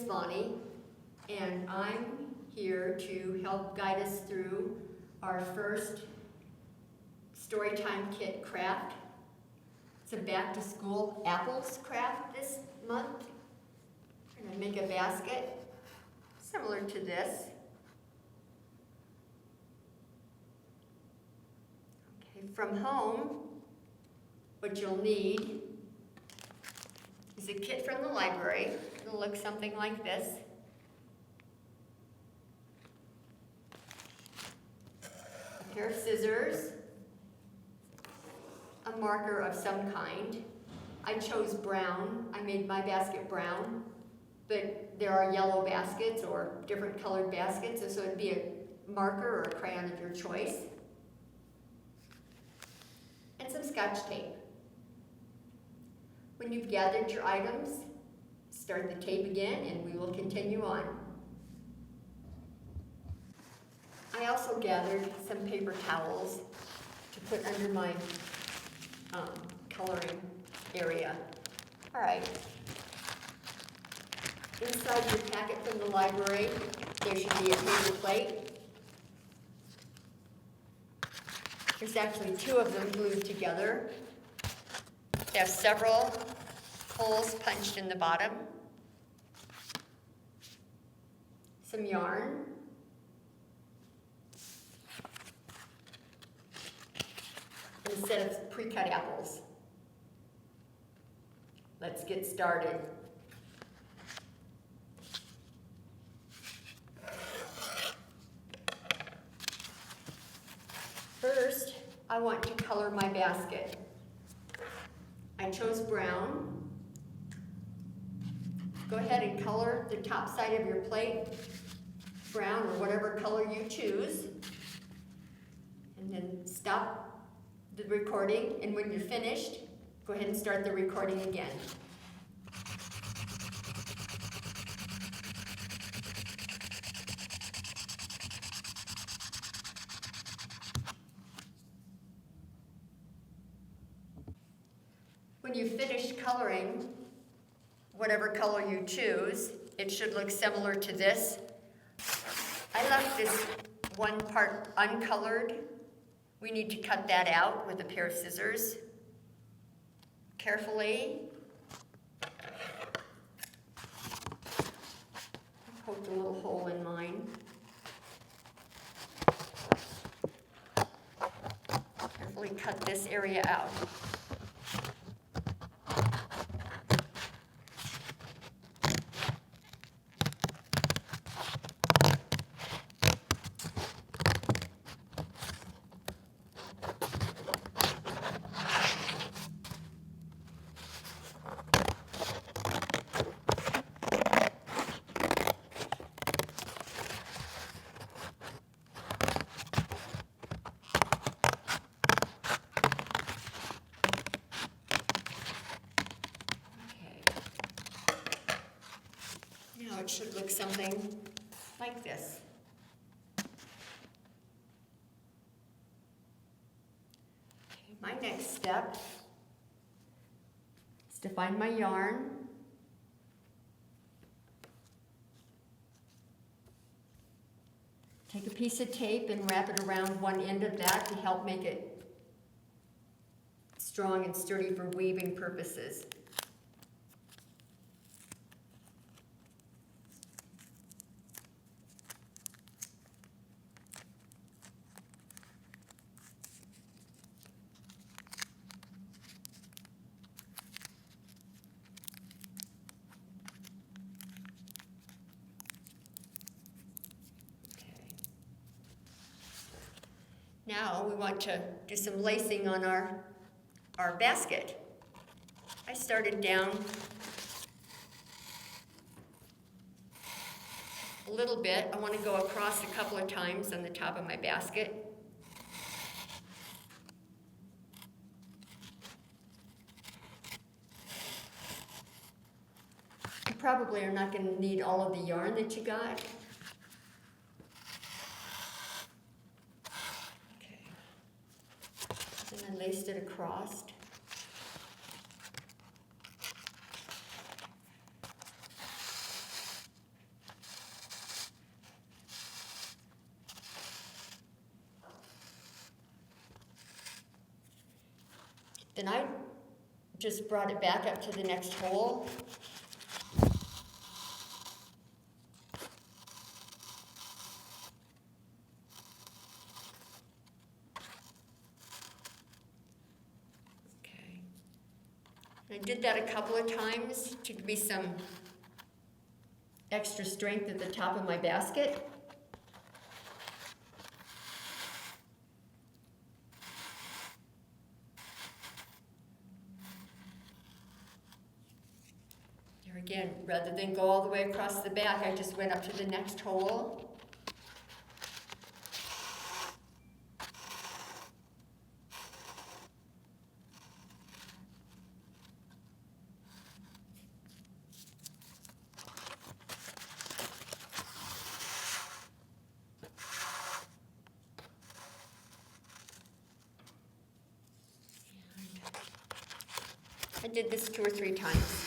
Bonnie, and I'm here to help guide us through our first Storytime Kit craft. It's a back to school apples craft this month. We're going to make a basket similar to this. Okay, from home, what you'll need is a kit from the library. It'll look something like this. A pair of scissors, a marker of some kind. I chose brown. I made my basket brown, but there are yellow baskets or different colored baskets, so it'd be a marker or a crayon of your choice. And some Scotch tape. When you've gathered your items, start the tape again and we will continue on. I also gathered some paper towels to put under my coloring area. All right. Inside your packet from the library, there should be a paper plate. There's actually two of them glued together. They have several holes punched in the bottom. Some yarn. And a set of pre-cut apples. Let's get started. First, I want to color my basket. I chose brown. Go ahead and color the top side of your plate brown or whatever color you choose. And then stop the recording, and when you're finished, go ahead and start the recording again. When you finish coloring, whatever color you choose, it should look similar to this. I left this one part uncolored. We need to cut that out with a pair of scissors. Carefully. I poked a little hole in mine. Carefully cut this area out. Now it should look something like this. Okay, my next step is to find my yarn. Take a piece of tape and wrap it around one end of that to help make it strong and sturdy for weaving purposes. Now we want to do some lacing on our basket. I started down a little bit. I want to go across a couple of times on the top of my basket. You probably are not going to need all of the yarn that you got. And laced it across. Then I just brought it back up to the next hole. Okay. I did that a couple of times to give me some extra strength at the top of my basket. There again, rather than go all the way across the back, I just went up to the next hole. I did this 2 or 3 times.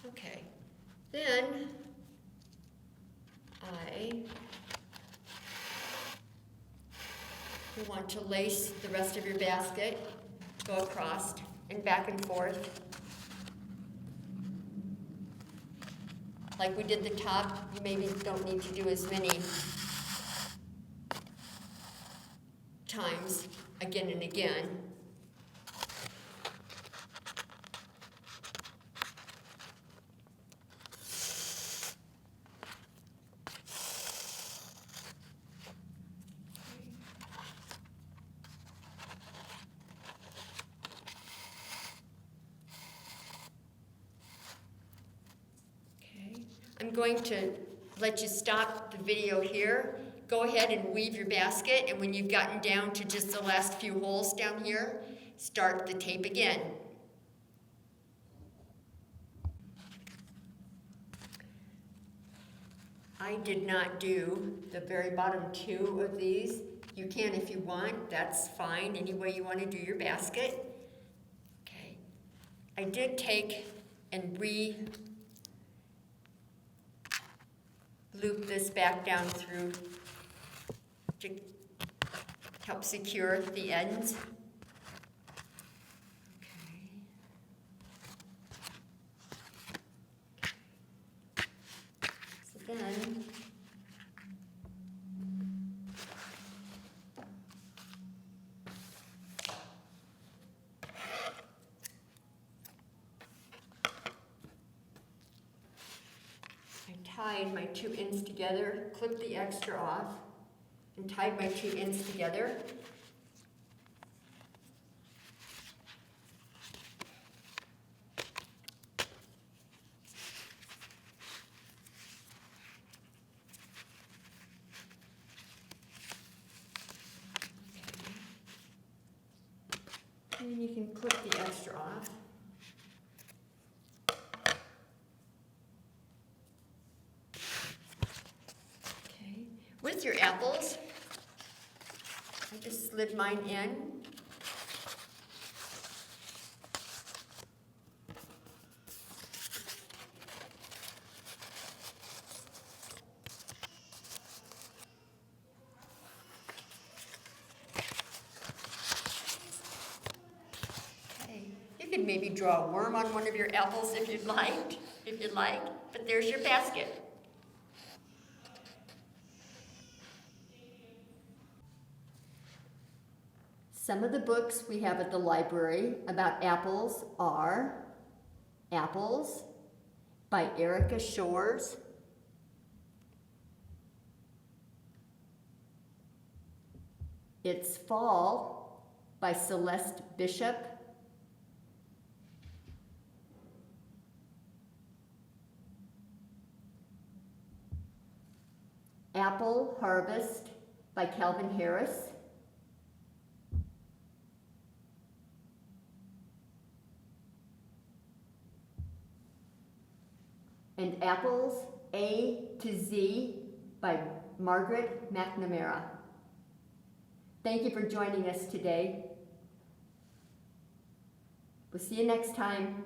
Okay, then you want to lace the rest of your basket, go across and back and forth. Like we did the top, you maybe don't need to do as many times again and again. I'm going to let you stop the video here. Go ahead and weave your basket, and when you've gotten down to just the last few holes down here, start the tape again. I did not do the very bottom 2 of these. You can if you want, that's fine, any way you want to do your basket. Okay. I did take and loop this back down through to help secure the ends. Okay. So then, tied my 2 ends together, clipped the extra off, and tied my 2 ends together. And then you can clip the extra off. With your apples, I just slid mine in. Okay, you could maybe draw a worm on one of your apples if you'd like, but there's your basket. Some of the books we have at the library about apples are Apples by Erica Shores, It's Fall by Celeste Bishop, Apple Harvest by Calvin Harris, and Apples A to Z by Margaret McNamara. Thank you for joining us today. We'll see you next time.